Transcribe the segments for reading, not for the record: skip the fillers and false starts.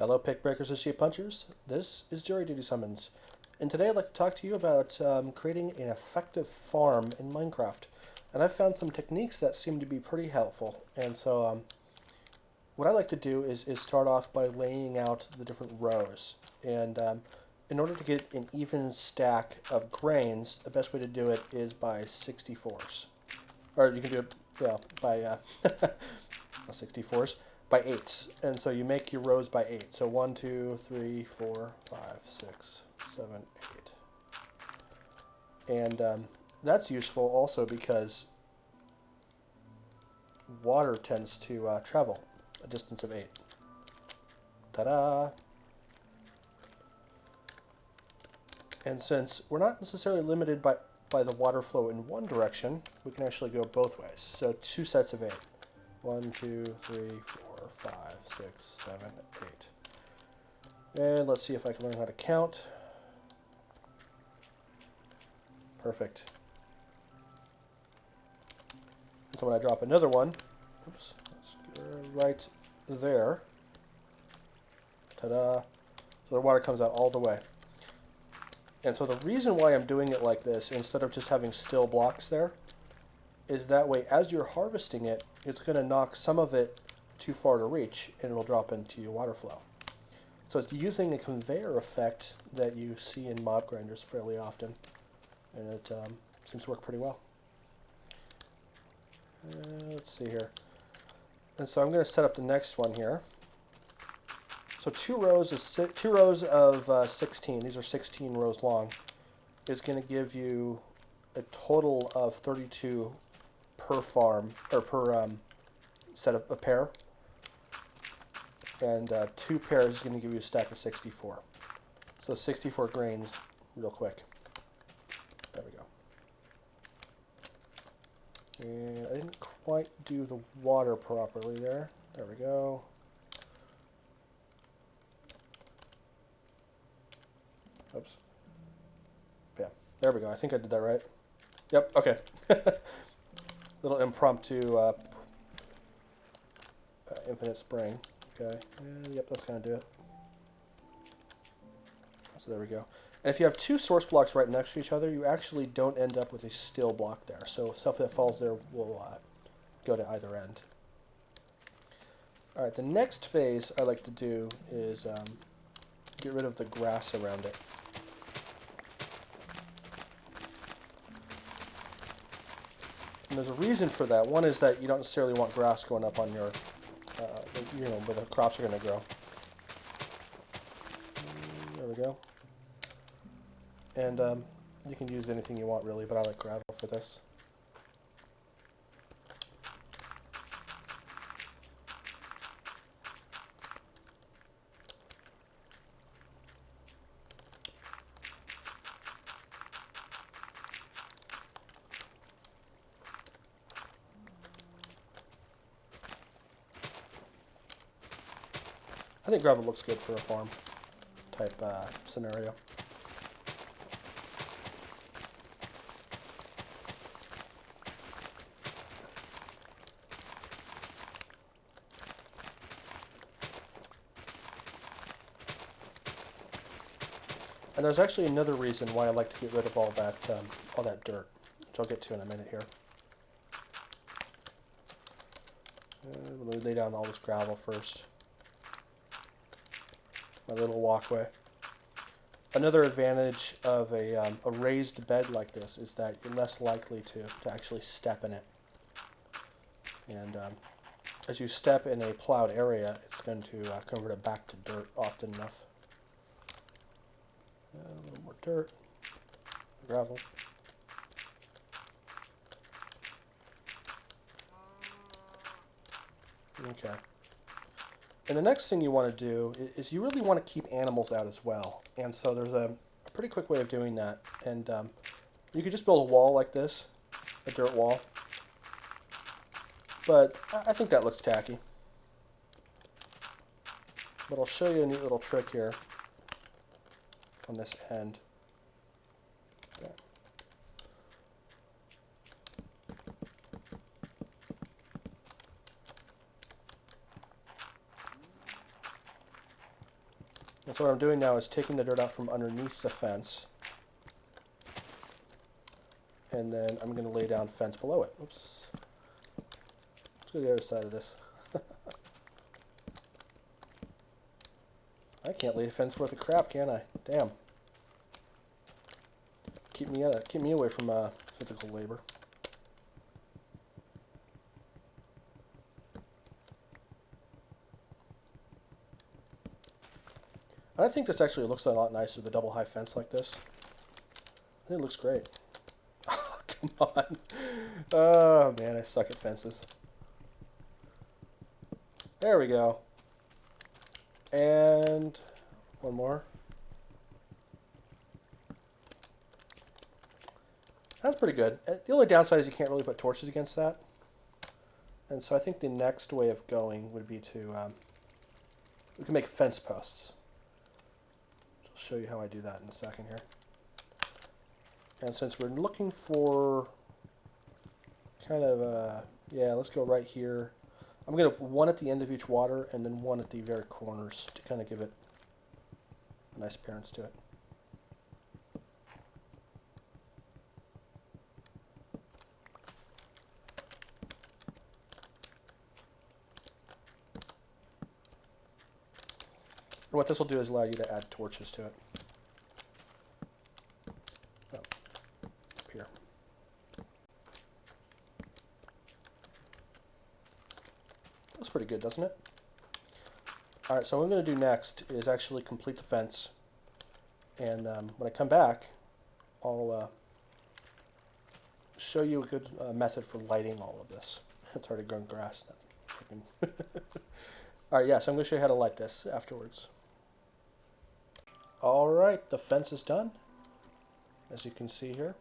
Hello, pick breakers and sheep punchers. This is Jury Duty Summons, and today I'd like to talk to you about creating an effective farm in Minecraft. And I've found some techniques that seem to be pretty helpful. And so, what I like to do is start off by laying out the different rows. And in order to get an even stack of grains, the best way to do it is by 64s. Or you can do it, by not 64s. By eights, and so you make your rows by 8. So 1, 2, 3, 4, 5, 6, 7, 8, and that's useful also because water tends to travel a distance of 8. Ta-da! And since we're not necessarily limited by the water flow in one direction, we can actually go both ways. So 2 sets of 8. 1, 2, 3, 4, 5, 6, 7, 8. And let's see if I can learn how to count. Perfect. And so when I drop another one, oops, let's go right there. Ta-da. So the water comes out all the way. And so the reason why I'm doing it like this, instead of just having still blocks there, is that way as you're harvesting it, it's going to knock some of it too far to reach, and it'll drop into your water flow. So it's using a conveyor effect that you see in mob grinders fairly often, and it seems to work pretty well. Let's see here. And so I'm going to set up the next one here. So 2 rows of 16. These are 16 rows long. Is going to give you a total of 32 per farm, or per set of a pair, and 2 pairs is going to give you a stack of 64. So 64 grains real quick. There we go. And I didn't quite do the water properly there. There we go. Oops. Yeah, there we go. I think I did that right. Yep, okay. Little impromptu infinite spraying. Okay, and yep, that's going to do it. So there we go. And if you have 2 source blocks right next to each other, you actually don't end up with a still block there. So stuff that falls there will go to either end. Alright, the next phase I like to do is get rid of the grass around it. And there's a reason for that. One is that you don't necessarily want grass going up on your, where the crops are going to grow. There we go. And you can use anything you want really, but I like gravel for this. I think gravel looks good for a farm type scenario. And there's actually another reason why I like to get rid of all that dirt, which I'll get to in a minute here. Let me lay down all this gravel first. My little walkway. Another advantage of a raised bed like this is that you're less likely to actually step in it. And as you step in a plowed area, it's going to convert it back to dirt often enough. A little more dirt, gravel. Okay. And the next thing you want to do is you really want to keep animals out as well. And so there's a pretty quick way of doing that. And you could just build a wall like this, a dirt wall. But I think that looks tacky. But I'll show you a neat little trick here on this end. Okay. And so what I'm doing now is taking the dirt out from underneath the fence. And then I'm going to lay down fence below it. Oops. Let's go to the other side of this. I can't lay a fence worth of crap, can I? Damn. Keep me away from physical labor. I think this actually looks a lot nicer with a double high fence like this. I think it looks great. Come on. Oh man, I suck at fences. There we go. And one more. That's pretty good. The only downside is you can't really put torches against that. And so I think the next way of going would be to, we can make fence posts. I'll show you how I do that in a second here. And since we're looking for kind of, yeah, let's go right here. I'm going to put one at the end of each water and then one at the very corners to kind of give it a nice appearance to it. And what this will do is allow you to add torches to it. Oh, up here. That's pretty good, doesn't it? Alright, so what I'm going to do next is actually complete the fence. And when I come back, I'll show you a good method for lighting all of this. It's already grown grass. Alright, yeah, so I'm going to show you how to light this afterwards. Alright, the fence is done, as you can see here.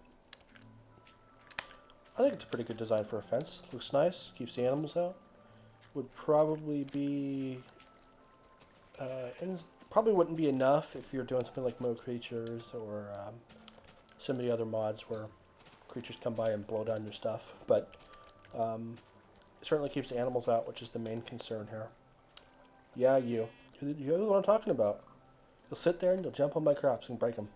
I think it's a pretty good design for a fence. Looks nice, keeps the animals out. Would probably be, probably wouldn't be enough if you're doing something like Mo Creatures or some of the other mods where creatures come by and blow down your stuff. But it certainly keeps the animals out, which is the main concern here. Yeah, you know what I'm talking about. You'll sit there and you'll jump on my crops and break them.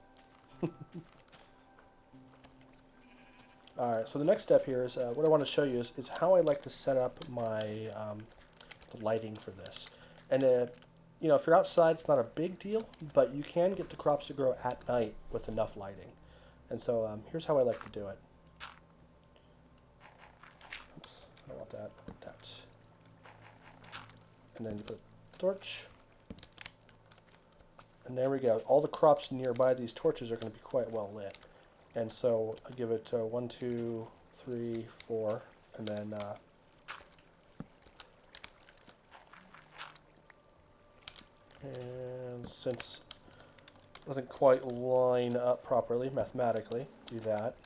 Alright, so the next step here is, what I want to show you is how I like to set up my the lighting for this. And you know, if you're outside, it's not a big deal, but you can get the crops to grow at night with enough lighting. And so here's how I like to do it. Oops, I don't want that. That. And then you put a torch. And there we go. All the crops nearby these torches are going to be quite well lit. And so I give it 1, 2, 3, 4, and then and since it doesn't quite line up properly mathematically, do that.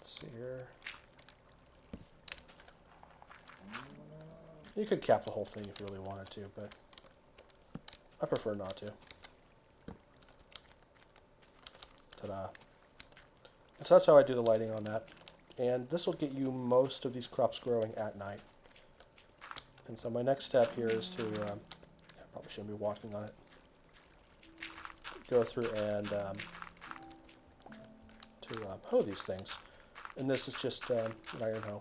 Let's see here. You could cap the whole thing if you really wanted to, but I prefer not to. Ta-da. And so that's how I do the lighting on that. And this will get you most of these crops growing at night. And so my next step here is to, I probably shouldn't be walking on it, go through and hoe these things. And this is just an iron hoe.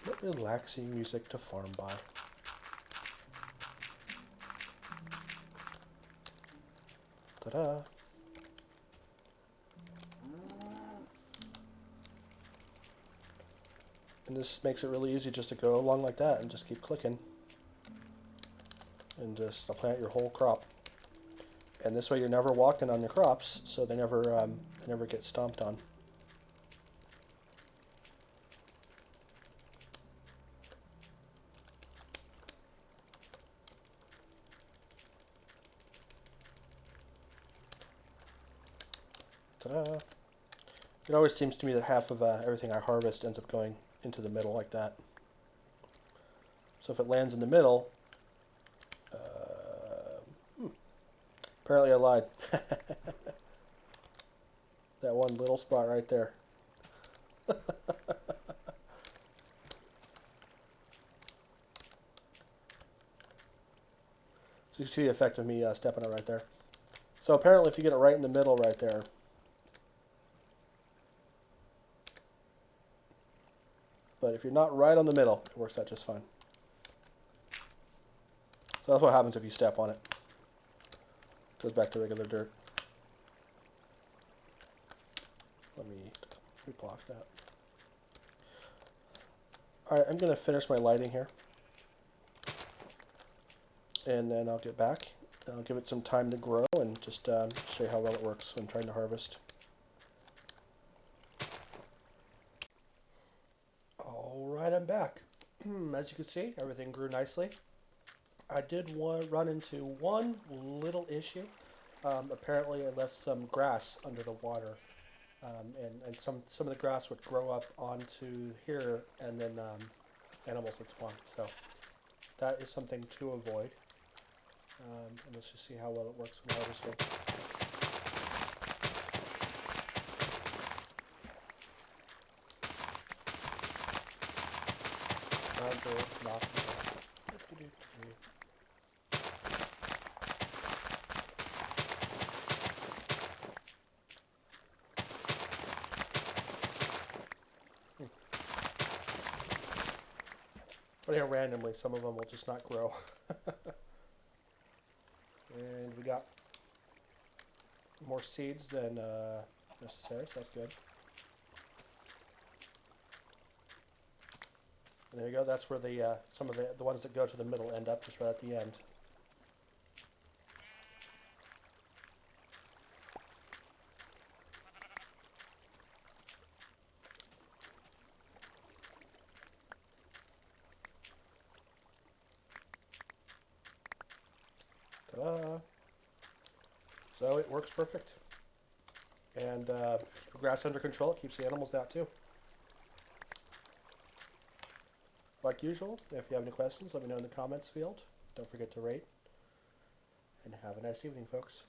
What relaxing music to farm by. Ta-da! And this makes it really easy just to go along like that and just keep clicking. And just plant your whole crop. And this way you're never walking on your crops, so they never get stomped on. Ta-da! It always seems to me that half of everything I harvest ends up going into the middle like that. So if it lands in the middle, apparently I lied. That one little spot right there. So you see the effect of me stepping it right there. So apparently if you get it right in the middle right there, but if you're not right on the middle, it works out just fine. So that's what happens if you step on it. Goes back to regular dirt. Let me block that. Alright, I'm going to finish my lighting here. And then I'll get back. I'll give it some time to grow and just show you how well it works when trying to harvest. Alright, I'm back. As you can see, everything grew nicely. I did run into one little issue. Apparently I left some grass under the water. And some of the grass would grow up onto here, and then animals would spawn. So that is something to avoid. And let's just see how well it works when harvesting. But here randomly, some of them will just not grow. And we got more seeds than necessary, so that's good. And there you go, that's where the some of the ones that go to the middle end up, just right at the end. Ta-da! So it works perfect. And grass under control, it keeps the animals out too. Like usual, if you have any questions, let me know in the comments field. Don't forget to rate. And have a nice evening, folks.